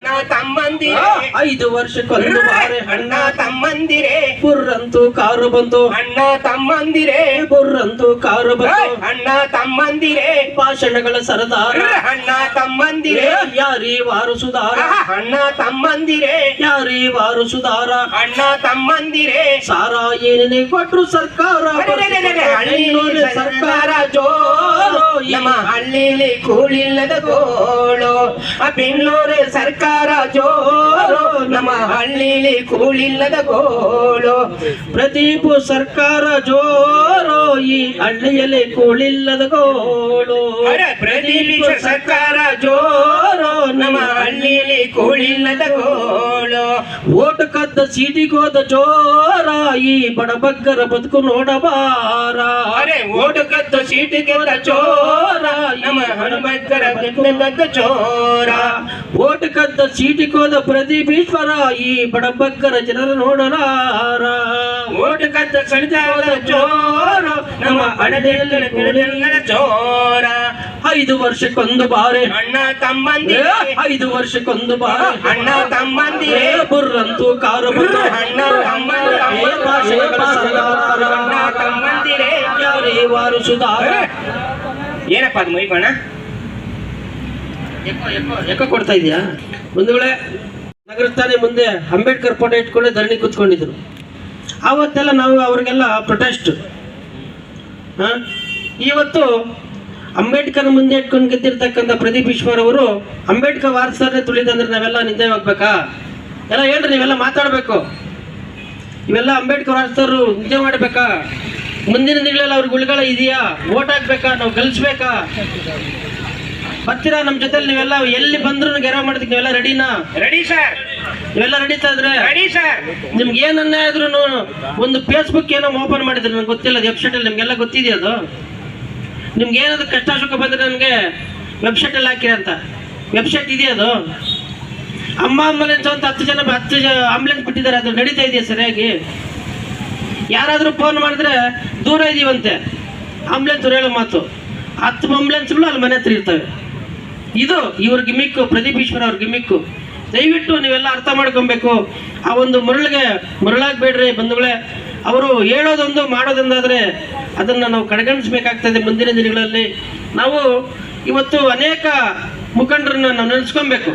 ತಮ್ಮಂದಿರೆ 5 ವರ್ಷಕ್ಕೊಂದು ಬಾರಿ ಅಣ್ಣ ತಮ್ಮಂದಿರೆ ಬುರ್ರಂತೂ ಕಾರು ಬಂತು ಅಣ್ಣ ತಮ್ಮಂದಿರೆ ಬುರ್ರಂತೂ ಕಾರು ಬಂತು ಅಣ್ಣ ತಮ್ಮಂದಿರೆ ಭಾಷಣಗಳ ಸರದಾರ ಅಣ್ಣ ತಮ್ಮಂದಿರೆ ಯಾರಿ ವಾರು ಸುಧಾರ ಅಣ್ಣ ತಮ್ಮಂದಿರೆ ಯಾರಿ ವಾರು ಸುಧಾರ ಅಣ್ಣ ತಮ್ಮಂದಿರೆ ಸಾರ ಏನೇನೆ ಕೊಟ್ರು ಸರ್ಕಾರ ಹಳ್ಳಿಯಲ್ಲಿ ಸರ್ಕಾರ ಜೋರು ನಮ್ಮ ಹಳ್ಳಿಲಿ ಕೂಳಿಲ್ಲದ ಗೋಳು ಬೆಂಗಳೂರು ಸರ್ಕಾರ ಜೋರು ನಮ್ಮ ಹಳ್ಳಿಲಿ ಕೂಳಿಲ್ಲದ ಗೋಳು ಪ್ರದೀಪ್ ಸರ್ಕಾರ ಜೋರು ಈ ಹಳ್ಳಿಯಲ್ಲಿ ಕೂಳಿಲ್ಲದ ಗೋಳು ಪ್ರದೀಪ್ ಸರ್ಕಾರ ಜೋರು ನಮ್ಮ ಹಳ್ಳಿಲಿ ಕೂಳಿಲ್ಲದ ಗೋಳು ಓಟ್ ಕದ್ದ ಸೀಟಿಗೋದ ಜೋರ ಈ ಬಡಬಗ್ಗರ ಬದುಕು ನೋಡಬಾರ ಓಟು ಕದ್ದು ಸೀಟಿಗೆ ಚೋರ ನಮ್ಮ ಹನುಮಕ್ಕರ ಗದ್ದ ಚೋರ ಓಟ್ ಕದ್ದ ಸೀಟಿಗೋದ ಪ್ರದೀಪೀಶ್ವರ ಈ ಬಡಬಗ್ಗರ ಜನರ ನೋಡಲಾರ ಓಟು ಕದ್ದು ಸಳಿದ ಚೋರ ನಮ್ಮ ಹಣದೆಲ್ಲ ಚೋರ 5 ವರ್ಷಕ್ಕೊಂದು ಬಾರಿ ಅಣ್ಣ ತಮ್ಮಂದಿರೆ 5 ವರ್ಷಕ್ಕೊಂದು ಬಾರಿ ಅಣ್ಣ ತಮ್ಮಂದಿರೆ ಬುರ್ರಂತೂ ಕಾರು ಬಂತು ಅಣ್ಣ ತಮ್ಮಂದಿರೆ ಅಣ್ಣ ತಮ್ಮಂದಿರೆ ಯಾರೇ ವಾರು ಸುಧಾರ ಏನಪ್ಪ ಅದು ಮೈಬಣ್ಣ ಎಕ್ಕ ಕೊಡ್ತಾ ಇದೆಯಾ ಬಂಧುಗಳೇ? ನಗರ ತಾನೇ ಮುಂದೆ ಅಂಬೇಡ್ಕರ್ ಫೋಟೋ ಇಟ್ಕೊಂಡು ಧರಣಿ ಕೂತ್ಕೊಂಡಿದ್ರು. ಆವತ್ತೆಲ್ಲ ನಾವು ಅವ್ರಿಗೆಲ್ಲ ಪ್ರೊಟೆಸ್ಟ್. ಇವತ್ತು ಅಂಬೇಡ್ಕರ್ ಮುಂದೆ ಇಟ್ಕೊಂಡು ಗೆದ್ದಿರ್ತಕ್ಕಂಥ ಪ್ರದೀಪ್ ಈಶ್ವರ್ ಅವರು ಅಂಬೇಡ್ಕರ್ ವಾರಸರೇ ತುಳಿದಂದ್ರೆ ನಾವೆಲ್ಲ ನಿಂದೆ ಹೋಗ್ಬೇಕಾ? ಎಲ್ಲ ಹೇಳ್ರಿ, ನೀವೆಲ್ಲ ಮಾತಾಡಬೇಕು. ಇವೆಲ್ಲ ಅಂಬೇಡ್ಕರ್ ವಾರಸರು ನಿಜ ಮಾಡಬೇಕಾ? ಮುಂದಿನ ದಿನಗಳಲ್ಲಿ ಅವ್ರಿಗೆ ಉಳಿಗಳ ಇದೆಯಾ? ಓಟ್ ಹಾಕ್ಬೇಕಾ? ನಾವು ಗೆಲ್ಸ್ಬೇಕಾ? ಬರ್ತೀರಾ ನಮ್ಮ ಜೊತೆಲಿ? ನೀವೆಲ್ಲ ಎಲ್ಲಿ ಬಂದ್ರು ಗೆರವ್ ಮಾಡೋದಕ್ಕೆ ನೀವೆಲ್ಲ ರೆಡಿನಾ? Ready sir. ನೀವೆಲ್ಲ ರೆಡಿತಾ ಇದ್ರೆ ರೆಡಿ ಸರ್. ನಿಮ್ಗೆ ಏನ್ ಅನ್ಯಾಯ ಆದ್ರೂ ಒಂದು ಫೇಸ್ಬುಕ್ ಏನೋ ಓಪನ್ ಮಾಡಿದ್ರೆ ನಂಗೆ ಗೊತ್ತಿಲ್ಲ, ವೆಬ್ಸೈಟಲ್ಲಿ ನಿಮ್ಗೆಲ್ಲ ಗೊತ್ತಿದೆಯಾ? ಅದು ನಿಮ್ಗೆ ಏನಾದ್ರು ಕಷ್ಟ ಸುಖ ಬಂದರೆ ನನಗೆ ವೆಬ್ಸೈಟಲ್ಲಿ ಹಾಕಿರಿ ಅಂತ ವೆಬ್ಸೈಟ್ ಇದೆಯಾ? ಅದು ಅಮ್ಮ ಆಂಬುಲೆನ್ಸ್ ಅಂತ 10 ಆಂಬುಲೆನ್ಸ್ ಬಿಟ್ಟಿದ್ದಾರೆ. ಅದು ನಡೀತಾ ಇದೆಯಾ ಸರಿಯಾಗಿ? ಯಾರಾದರೂ ಫೋನ್ ಮಾಡಿದ್ರೆ ದೂರ ಇದೀವಂತೆ ಆಂಬುಲೆನ್ಸ್ ಹೇಳೋ ಮಾತು. 10 ಆಂಬುಲೆನ್ಸ್ಗಳು ಅಲ್ಲಿ ಮನೆ ಹತ್ರ ಇರ್ತವೆ. ಇದು ಇವ್ರ ಗಿಮಿಕ್ಕು, ಪ್ರದೀಪ್ ಈಶ್ವರ್ ಅವ್ರ ಗಿಮಿಕ್ಕು. ದಯವಿಟ್ಟು ನೀವೆಲ್ಲ ಅರ್ಥ ಮಾಡ್ಕೊಬೇಕು. ಆ ಒಂದು ಮರಳಾಗಬೇಡ್ರಿ ಬಂಧುಗಳೇ. ಅವರು ಹೇಳೋದೊಂದು ಮಾಡೋದೊಂದಾದರೆ ಅದನ್ನು ನಾವು ಕಡೆಗಣಿಸ್ಬೇಕಾಗ್ತದೆ. ಮುಂದಿನ ದಿನಗಳಲ್ಲಿ ನಾವು ಇವತ್ತು ಅನೇಕ ಮುಖಂಡರನ್ನ ನಾವು ನೆನೆಸ್ಕೊಬೇಕು.